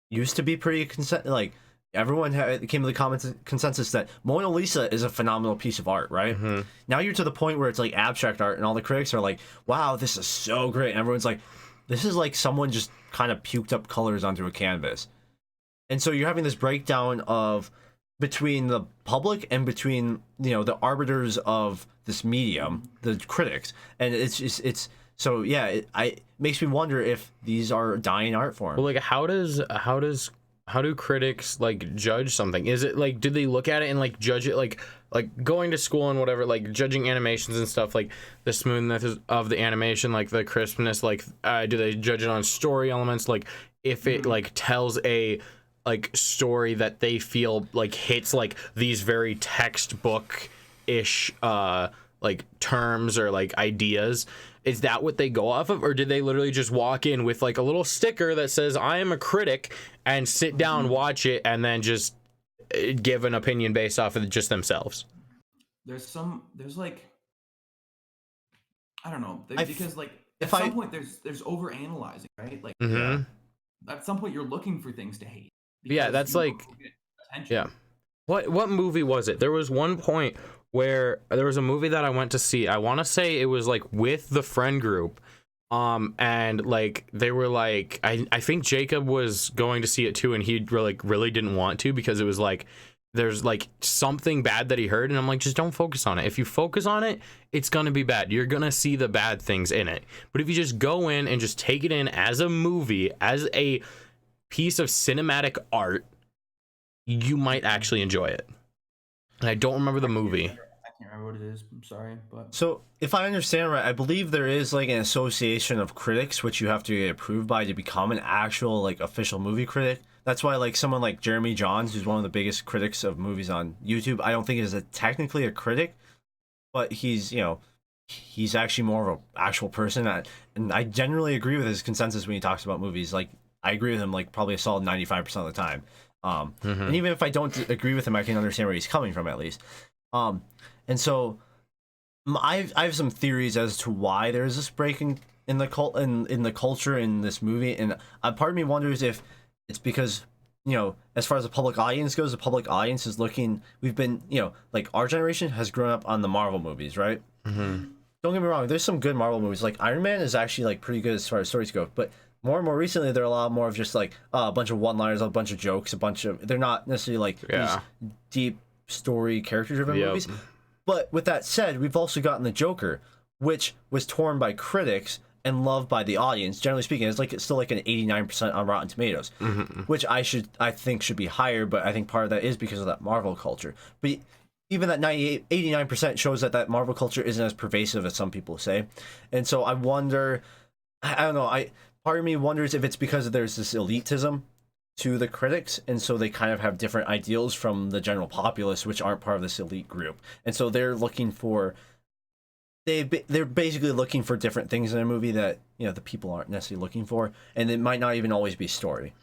used to be pretty like everyone came to the consensus that Mona Lisa is a phenomenal piece of art, right? Now you're to the point where it's like abstract art, and all the critics are like, wow, this is so great, and everyone's like, this is like someone just kind of puked up colors onto a canvas. And so you're having this breakdown of between the public and between, you know, the arbiters of this medium, the critics. And it's just, it's, so yeah, it makes me wonder if these are dying art forms. Well, like how do critics like judge something? Is it like, do they look at it and like judge it like going to school and whatever, like judging animations and stuff, like the smoothness of the animation, like the crispness, like do they judge it on story elements, like if it like tells a like story that they feel like hits like these very textbook ish like terms or like ideas? Is that what they go off of, or did they literally just walk in with like a little sticker that says I am a critic and sit down, watch it, and then just give an opinion based off of just themselves? There's like, I don't know, because like at some point there's over analyzing, right? Like at some point you're looking for things to hate. Yeah, that's like, yeah. What movie was it? There was one point where there was a movie that I went to see. I want to say it was like with the friend group. And like they were like, I think Jacob was going to see it too, and he really didn't want to because it was like there's like something bad that he heard, and I'm like, just don't focus on it. If you focus on it, it's gonna be bad. You're gonna see the bad things in it. But if you just go in and just take it in as a movie, as a piece of cinematic art, you might actually enjoy it. And I don't remember the movie. I can't remember what it is. I'm sorry, but so if I understand right, I believe there is like an association of critics which you have to get approved by to become an actual like official movie critic. That's why like someone like Jeremy Johns, who's one of the biggest critics of movies on YouTube, I don't think is technically a critic, but he's, you know, he's actually more of an actual person. And I generally agree with his consensus when he talks about movies. Like I agree with him like probably a solid 95% of the time. And even if I don't agree with him, I can understand where he's coming from at least. And so I have some theories as to why there's this breaking in the cult in the culture in this movie, and part of me wonders if it's because, you know, as far as the public audience goes, the public audience is looking. We've been, you know, like our generation has grown up on the Marvel movies, right? Don't get me wrong. There's some good Marvel movies. Like Iron Man is actually like pretty good as far as stories go, but more and more recently, they're a lot more of just like a bunch of one-liners, a bunch of jokes, they're not necessarily like these deep story, character-driven movies. But with that said, we've also gotten the Joker, which was torn by critics and loved by the audience. Generally speaking, it's still like an 89% on Rotten Tomatoes, which I think should be higher. But I think part of that is because of that Marvel culture. But even that 89% shows that Marvel culture isn't as pervasive as some people say. And so I wonder, I don't know, part of me wonders if it's because there's this elitism to the critics, and so they kind of have different ideals from the general populace, which aren't part of this elite group, and so they're looking for they're basically looking for different things in a movie that, you know, the people aren't necessarily looking for, and it might not even always be story.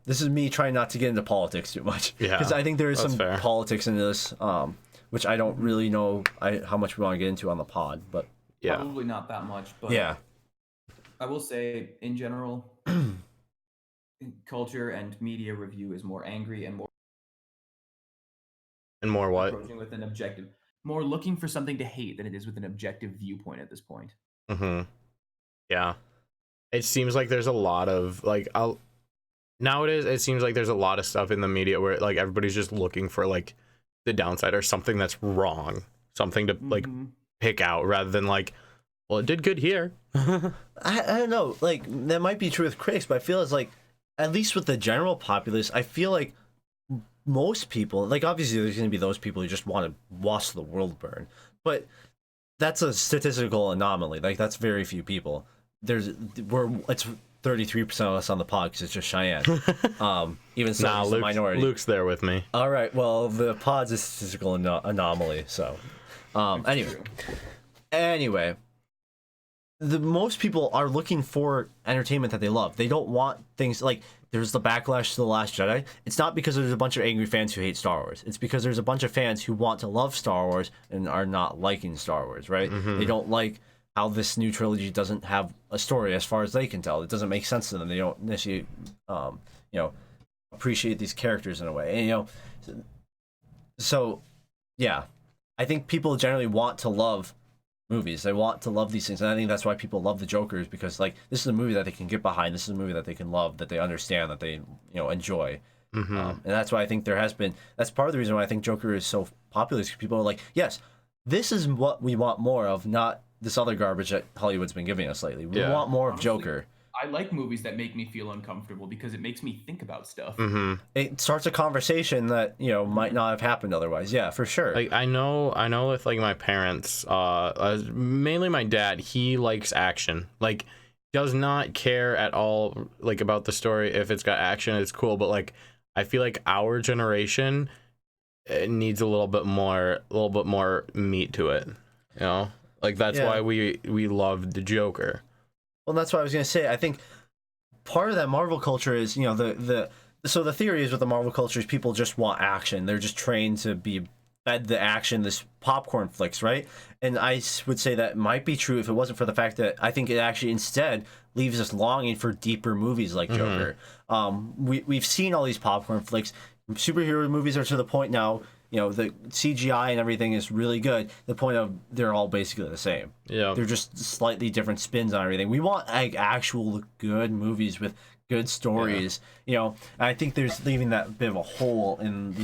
This is me trying not to get into politics too much, because I think there is some politics in this, which I don't really know how much we want to get into on the pod, but probably not that much. But yeah, I will say in general. Culture and media review is more angry and more what? Approaching with an objective, more looking for something to hate than it is with an objective viewpoint at this point. Yeah, it seems like there's a lot of like nowadays. It seems like there's a lot of stuff in the media where like everybody's just looking for like the downside or something that's wrong, something to like pick out rather than like, well, it did good here. I don't know. Like that might be true with critics, but I feel it's like, at least with the general populace, I feel like most people, like obviously there's going to be those people who just want to watch the world burn, but that's a statistical anomaly. Like that's very few people. It's 33% of us on the pod because it's just Chayan. Even so, it's a minority. Luke's there with me. All right. Well, the pod's a statistical anomaly. So, anyway. The most people are looking for entertainment that they love. They don't want things like there's the backlash to The Last Jedi. It's not because there's a bunch of angry fans who hate Star Wars. It's because there's a bunch of fans who want to love Star Wars and are not liking Star Wars, right? They don't like how this new trilogy doesn't have a story as far as they can tell. It doesn't make sense to them. They don't necessarily, you know, appreciate these characters in a way. And, you know, so, yeah. I think people generally want to love movies. They want to love these things, and I think that's why people love the Joker, is because like this is a movie that they can get behind. This is a movie that they can love, that they understand, that they enjoy. And that's why I think that's part of the reason why I think Joker is so popular, is because people are like, yes, this is what we want more of, not this other garbage that Hollywood's been giving us lately. We want more of Joker. I like movies that make me feel uncomfortable because it makes me think about stuff. It starts a conversation that might not have happened otherwise. Yeah, for sure. Like I know with like my parents, mainly my dad, he likes action. Like, does not care at all like about the story. If it's got action, it's cool. But like, I feel like our generation, it needs a little bit more meat to it. Like that's why we love the Joker. Well, that's what I was gonna say. I think part of that Marvel culture is, so the theory is with the Marvel culture is people just want action. They're just trained to be fed the action, this popcorn flicks, right? And I would say that might be true if it wasn't for the fact that I think it actually instead leaves us longing for deeper movies like Joker. We've seen all these popcorn flicks. Superhero movies are to the point now, the CGI and everything is really good. The point of they're all basically the same. Yeah. They're just slightly different spins on everything. We want like actual good movies with good stories. And I think there's leaving that bit of a hole in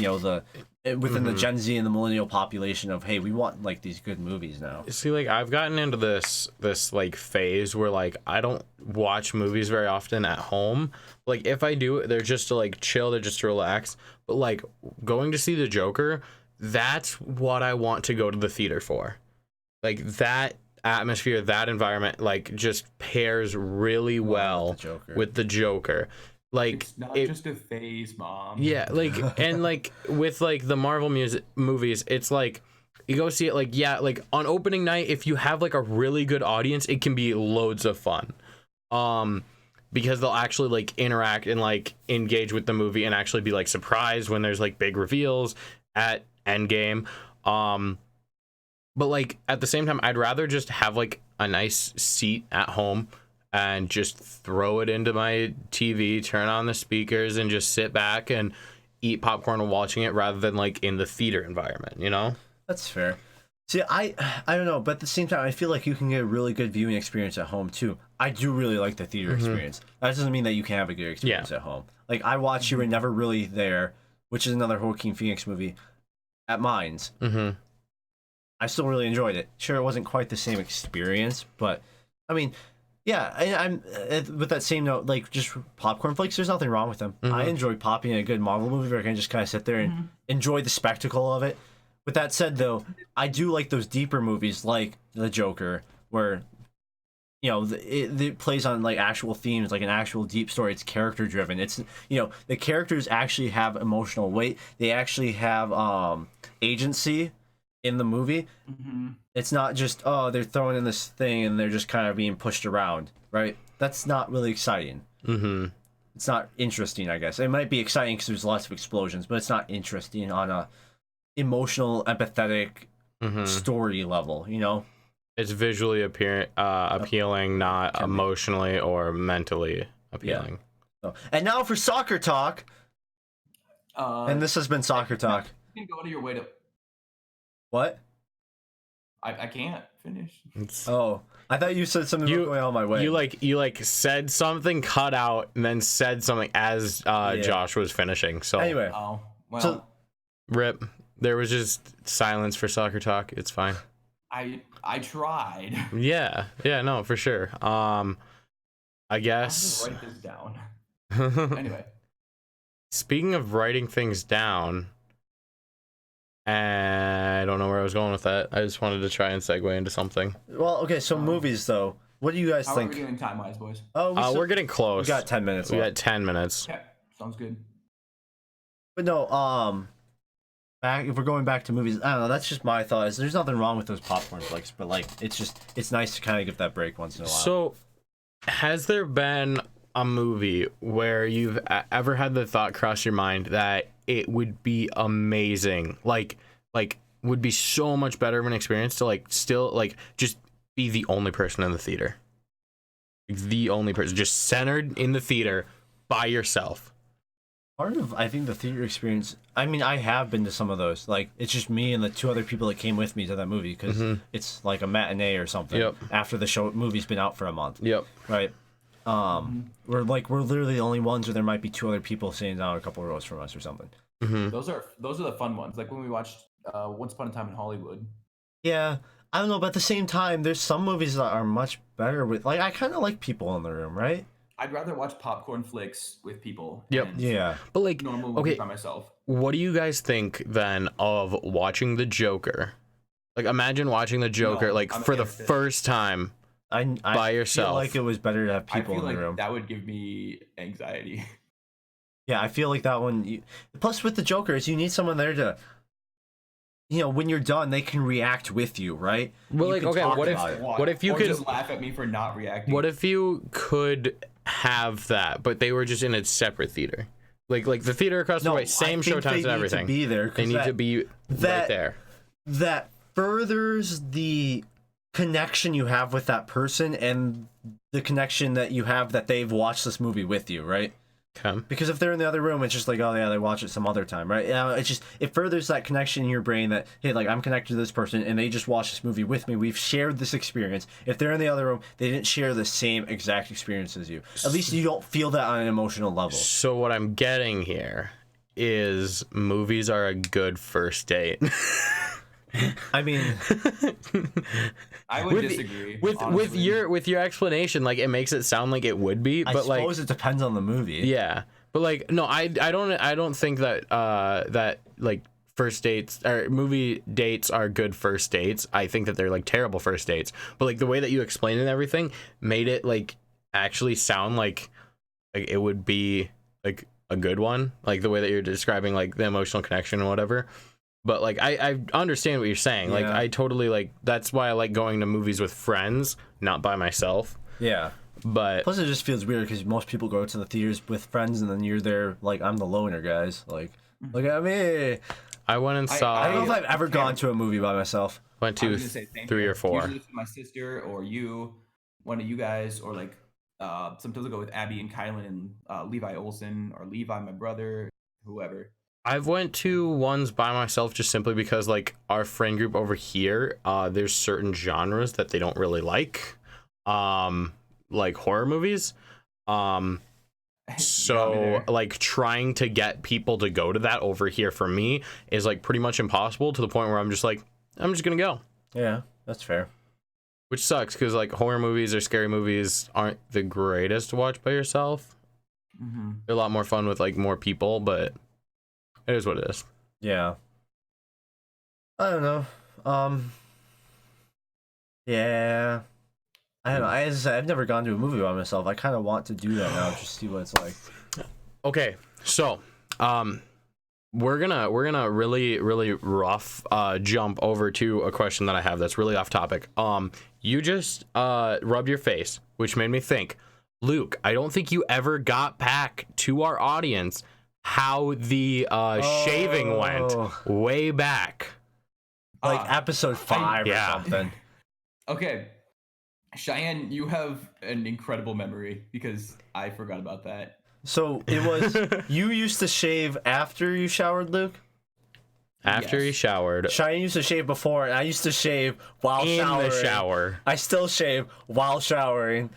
within the Gen Z and the millennial population of, hey, we want like these good movies now. See, like I've gotten into this like phase where like I don't watch movies very often at home. Like if I do, they're just to like chill, they're just to relax. But like going to see the Joker, that's what I want to go to the theater for. Like that atmosphere, that environment, like just pairs really well with the Joker. Like it's not just a phase, Mom. Yeah, like and like with like the Marvel movies, it's like you go see it like like on opening night, if you have like a really good audience, it can be loads of fun. Because they'll actually like interact and like engage with the movie and actually be like surprised when there's like big reveals at Endgame. But like at the same time, I'd rather just have like a nice seat at home and just throw it into my TV, turn on the speakers, and just sit back and eat popcorn while watching it, rather than like in the theater environment. That's fair. See, I don't know, but at the same time, I feel like you can get a really good viewing experience at home too. I do really like the theater experience. That doesn't mean that you can't have a good experience at home. Like I watched You Were Never Really There, which is another Joaquin Phoenix movie, at Mines. I still really enjoyed it. Sure, it wasn't quite the same experience, but I mean, yeah, I'm with that same note, like just popcorn flicks, there's nothing wrong with them. I enjoy popping in a good Marvel movie where I can just kind of sit there and enjoy the spectacle of it. With that said, though, I do like those deeper movies like The Joker, where it plays on like actual themes, like an actual deep story. It's character driven. It's the characters actually have emotional weight. They actually have agency in the movie. It's not just they're throwing in this thing and they're just kind of being pushed around, right? That's not really exciting. It's not interesting, I guess. It might be exciting because there's lots of explosions, but it's not interesting on a emotional, empathetic story level. It's visually appealing, not emotionally or mentally appealing. And now for soccer talk. And this has been soccer talk. You can go out of your way to. What? I can't finish. I thought you said something about going on my way. You said something, cut out, and then said something as Josh was finishing. So anyway, rip. There was just silence for soccer talk. It's fine. I tried. Yeah, no, for sure. I guess. I'm gonna write this down. Anyway. Speaking of writing things down, I don't know where I was going with that. I just wanted to try and segue into something. Well, okay, so movies though. What do you guys think? How are we doing time-wise, boys? We're getting close. We got 10 minutes. We got 10 minutes. Yeah, sounds good. But no, if we're going back to movies, I don't know. That's just my thought. There's nothing wrong with those popcorn flicks, but like it's nice to kind of give that break once in a while. So, has there been a movie where you've ever had the thought cross your mind that it would be amazing, like would be so much better of an experience to like still like just be the only person in the theater, the only person just centered in the theater by yourself? Part of, I think, the theater experience, I mean, I have been to some of those. Like, it's just me and the 2 other people that came with me to that movie because it's like a matinee or something after the movie's been out for a month. Yep. Right? We're literally the only ones where there might be 2 other people sitting down a couple of rows from us or something. Those are the fun ones. Like when we watched Once Upon a Time in Hollywood. Yeah. I don't know, but at the same time, there's some movies that are much better with, like, I kind of like people in the room, right? I'd rather watch popcorn flicks with people. Yep. Yeah. But like, normal movies by myself. What do you guys think then of watching The Joker? Like, imagine watching The Joker for the first time by yourself. I feel like it was better to have people in the room. That would give me anxiety. Yeah, I feel like that one. Plus, with The Joker, is you need someone there to, when you're done, they can react with you, right? Well, like, okay, what if you could just laugh at me for not reacting? What if you could have that, but they were just in a separate theater, like the theater across the way, same showtimes and everything? They need to be there. They need to be right there. That furthers the connection you have with that person and the connection that you have that they've watched this movie with you, right? Okay. Because if they're in the other room, it's just like, oh yeah, they watch it some other time, right? It furthers that connection in your brain that, hey, like, I'm connected to this person and they just watched this movie with me. We've shared this experience. If they're in the other room, they didn't share the same exact experience as you. At least you don't feel that on an emotional level. So what I'm getting here is movies are a good first date. I mean, I would disagree with your explanation. Like, it makes it sound like it would be, but I suppose it depends on the movie. Yeah, but like, no, I don't think that that like first dates or movie dates are good first dates. I think that they're like terrible first dates. But like the way that you explained it and everything made it like actually sound like it would be like a good one. Like the way that you're describing like the emotional connection and whatever. But like I understand what you're saying. Like I totally like, that's why I like going to movies with friends, not by myself. Yeah. But plus it just feels weird because most people go to the theaters with friends and then you're there like, I'm the loner, guys. Like, look at me. I went and saw. I don't know if I've ever gone to a movie by myself. Went to 3 or 4. Usually with my sister or you, one of you guys, or like sometimes I'll go with Abby and Kylan and Levi Olson, or Levi, my brother, whoever. I've went to ones by myself just simply because like our friend group over here, there's certain genres that they don't really like horror movies. So like trying to get people to go to that over here for me is like pretty much impossible, to the point where I'm just like, I'm just gonna go. Yeah, that's fair. Which sucks because like horror movies or scary movies aren't the greatest to watch by yourself. They're a lot more fun with like more people, but it is what it is. Yeah. I don't know. Yeah. I don't know. As I said, I've never gone to a movie by myself. I kind of want to do that now, just to see what it's like. Okay, so we're gonna really rough jump over to a question that I have that's really off topic. You just rubbed your face, which made me think, Luke, I don't think you ever got back to our audience how the shaving went way back, like episode 5 or something. Okay, Cheyenne, you have an incredible memory because I forgot about that. So it was you used to shave after you showered, Luke? After he showered. Cheyenne used to shave before, and I used to shave while showering. In the shower. I still shave while showering.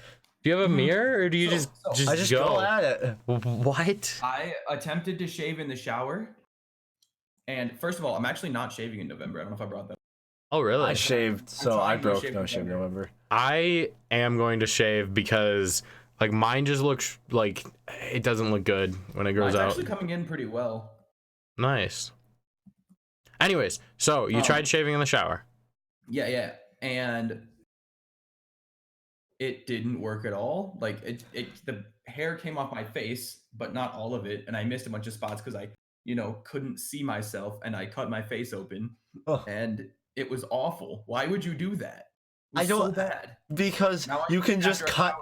Do you have a mirror, or do you just I just go at it? What? I attempted to shave in the shower, and first of all, I'm actually not shaving in November. I don't know if I brought that. Oh, really? I shaved, so I broke no shave November. I am going to shave because like mine just looks like it doesn't look good when it grows out. It's actually coming in pretty well. Nice. Anyways, so you tried shaving in the shower. Yeah, and it didn't work at all. Like the hair came off my face, but not all of it, and I missed a bunch of spots because I, couldn't see myself, and I cut my face open, and it was awful. Why would you do that? It was so bad. Because you can just cut.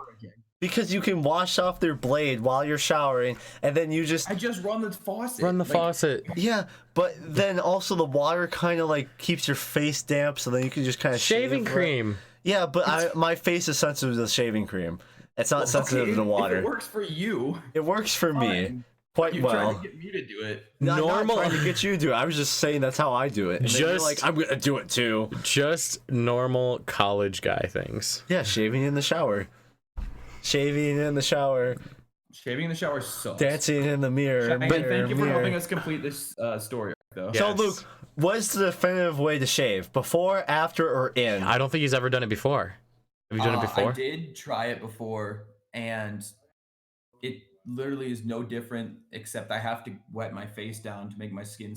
Because you can wash off their blade while you're showering, and then you just... I just run the faucet. Run the faucet. Yeah, but then also the water kind of like keeps your face damp, so then you can just kind of shaving cream. Yeah, but my face is sensitive to shaving cream. It's not sensitive to water. If it works for you. It works for me. quite You well. tried to get me to do it. Normal. Not trying to get you to do it. I was just saying that's how I do it. And then you're Just- like, I'm gonna do it too. Just normal college guy things. Yeah, shaving in the shower. Shaving in the shower. Shaving in the shower sucks. Dancing in the mirror. Chayan, mirror thank you for mirror. helping us complete this story, though. Yeah. So, Yes. Luke, what's the definitive way to shave? Before, after, or in? I don't think he's ever done it before. Have you done it before? I did try it before, and it literally is no different, except I have to wet my face down to make my skin.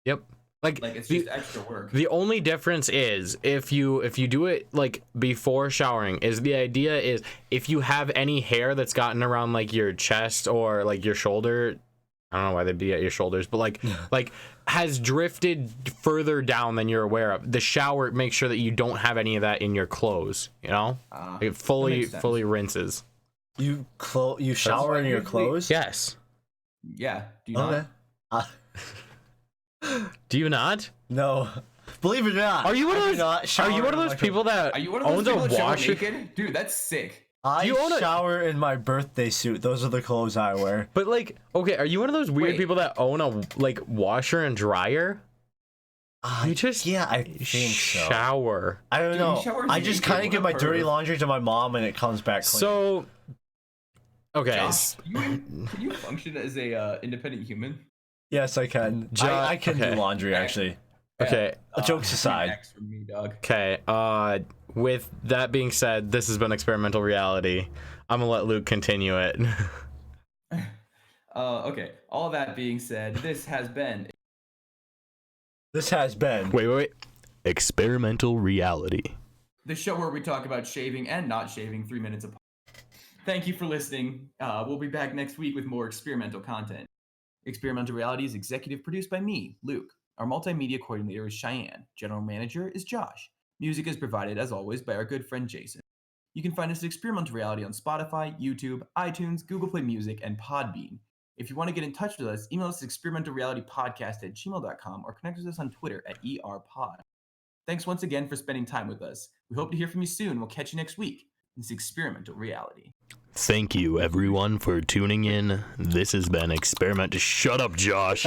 Yep. Like It's just extra work. the only difference is if you do it like before showering, is the idea is if you have any hair that's gotten around like your chest or like your shoulder, I don't know why they'd be at your shoulders, but like has drifted further down than you're aware of. The shower makes sure that you don't have any of that in your clothes, you know? It fully rinses. You shower in your clothes? Yes. Yeah. Do you not? Okay. Do you not? No. Believe it or not. Are you one of I do those not shower in my people that Are you one of those owns people a that shower washer? naked? Dude, that's sick. I you own a- shower in my birthday suit. Those are the clothes I wear. But like, okay, are you one of those weird Wait. people that own a like washer and dryer? You just Yeah, I think so. shower. I don't Dude, know. he showers I just naked. kind of What give a my dirty perv. laundry to my mom and it comes back clean. So, okay, Josh, can you function as a independent human? Yes, I can. I can do laundry, actually. okay, Jokes You're aside. next from me, dog. okay. With that being said, this has been experimental reality. I'm gonna let Luke continue it. Okay. All that being said, this has been Wait. Experimental reality. the show where we talk about shaving and not shaving 3 minutes apart. Thank you for listening. We'll be back next week with more experimental content. Experimental Reality is executive produced by me, Luke. Our multimedia coordinator is Cheyenne. General manager is Josh. Music is provided, as always, by our good friend Jason. You can find us at Experimental Reality on Spotify, YouTube, iTunes, Google Play Music, and Podbean. If you want to get in touch with us, email us at experimentalrealitypodcast@gmail.com or connect with us on Twitter at ERPod. Thanks once again for spending time with us. We hope to hear from you soon. We'll catch you next week. This is Experimental Reality. Thank you, everyone, for tuning in. This has been Experiment. Shut up, Josh.